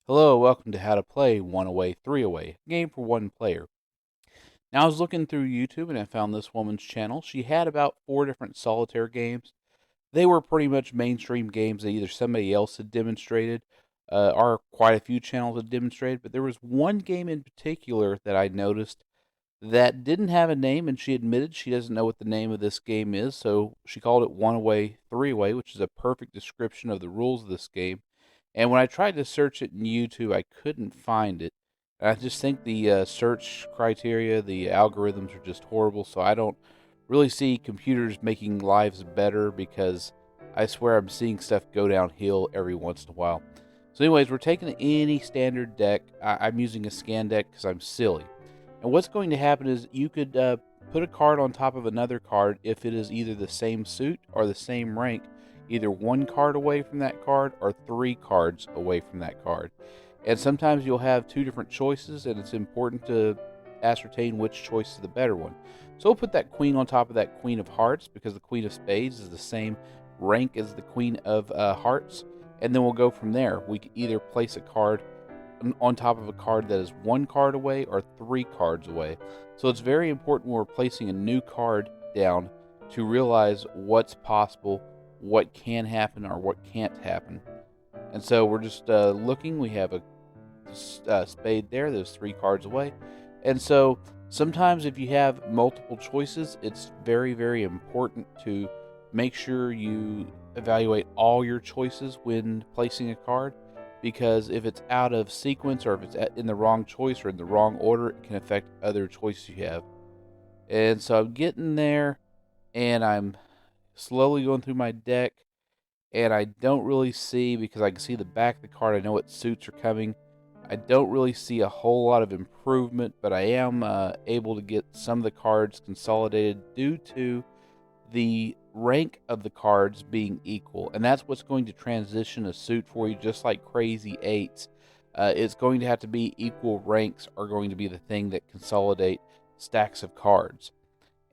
Hello, welcome to How to Play One Away, Three Away, a game for one player. Now, I was looking through YouTube and I found this woman's channel. She had about four different solitaire games. They were pretty much mainstream games that either somebody else had demonstrated or quite a few channels had demonstrated. But there was one game in particular that I noticed that didn't have a name, and she admitted she doesn't know what the name of this game is. So she called it One Away, Three Away, which is a perfect description of the rules of this game. And when I tried to search it in YouTube, I couldn't find it. And I just think the search criteria, the algorithms are just horrible. So I don't really see computers making lives better because I swear I'm seeing stuff go downhill every once in a while. So, anyways, we're taking any standard deck. I'm using a scan deck because I'm silly. And what's going to happen is you could put a card on top of another card if it is either the same suit or the same rank, either one card away from that card or three cards away from that card. And sometimes you'll have two different choices, and it's important to ascertain which choice is the better one. So we'll put that queen on top of that queen of hearts because the queen of spades is the same rank as the queen of hearts. And then we'll go from there. We can either place a card on top of a card that is one card away or three cards away. So it's very important when we're placing a new card down to realize what's possible, what can happen, or what can't happen. And so we're just looking. We have a spade there. There's three cards away. And so sometimes if you have multiple choices, it's very, very important to make sure you evaluate all your choices when placing a card, because if it's out of sequence or if it's in the wrong choice or in the wrong order, it can affect other choices you have. And so I'm getting there, and I'm slowly going through my deck, and I don't really see, because I can see the back of the card, I know what suits are coming. I don't really see a whole lot of improvement, but I am able to get some of the cards consolidated due to the rank of the cards being equal. And that's what's going to transition a suit for you, just like crazy eights. It's going to have to be equal ranks are going to be the thing that consolidate stacks of cards.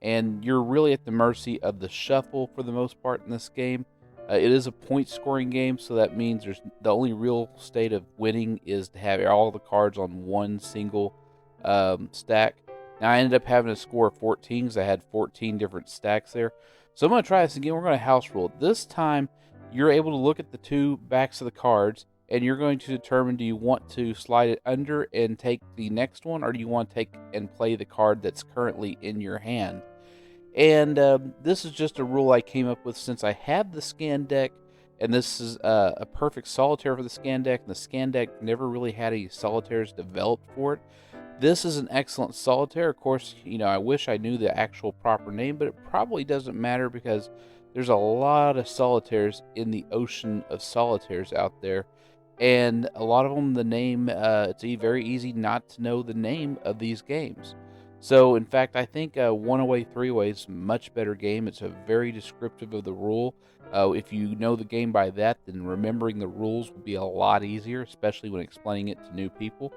And you're really at the mercy of the shuffle for the most part in this game. It is a point scoring game, so that means there's the only real state of winning is to have all the cards on one single stack. Now, I ended up having a score of 14 because I had 14 different stacks there. So I'm going to try this again. We're going to house rule. This time, you're able to look at the two backs of the cards, and you're going to determine, do you want to slide it under and take the next one, or do you want to take and play the card that's currently in your hand? And this is just a rule I came up with since I have the scan deck, and this is a perfect solitaire for the scan deck, and the scan deck never really had any solitaires developed for it. This is an excellent solitaire. Of course, I wish I knew the actual proper name, but it probably doesn't matter because there's a lot of solitaires in the ocean of solitaires out there. And a lot of them, the name, it's very easy not to know the name of these games. So, in fact, I think One Away, Three Away is a much better game. It's a very descriptive of the rule. If you know the game by that, then remembering the rules will be a lot easier, especially when explaining it to new people.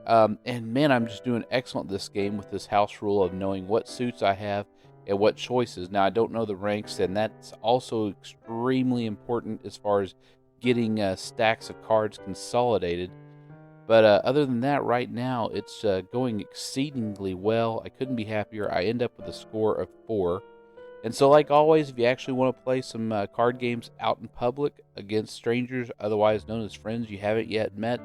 And man, I'm just doing excellent this game with this house rule of knowing what suits I have and what choices. Now, I don't know the ranks, and that's also extremely important as far as getting stacks of cards consolidated. But other than that, right now, it's going exceedingly well. I couldn't be happier. I end up with a score of 4. And so, like always, if you actually want to play some card games out in public against strangers, otherwise known as friends you haven't yet met,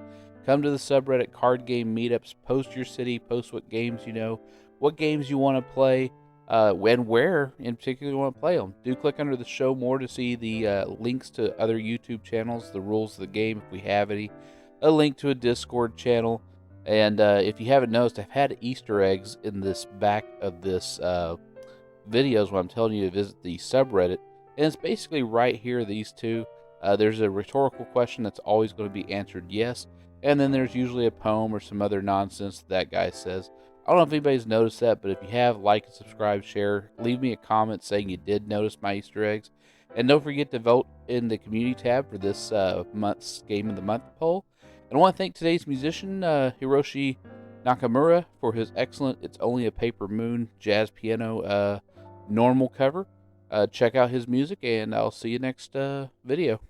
come to the subreddit Card Game Meetups. Post your city, post what games you know, what games you want to play, and where in particular you want to play them. Do click under the show more to see the links to other YouTube channels, the rules of the game if we have any, a link to a Discord channel. And if you haven't noticed, I've had Easter eggs in this back of this videos when I'm telling you to visit the subreddit. And it's basically right here, these two. There's a rhetorical question that's always going to be answered yes. And then there's usually a poem or some other nonsense that guy says. I don't know if anybody's noticed that, but if you have, like and subscribe, share, leave me a comment saying you did notice my Easter eggs. And don't forget to vote in the community tab for this month's Game of the Month poll. And I want to thank today's musician, Hiroshi Nakamura, for his excellent It's Only a Paper Moon jazz piano normal cover. Check out his music, and I'll see you next video.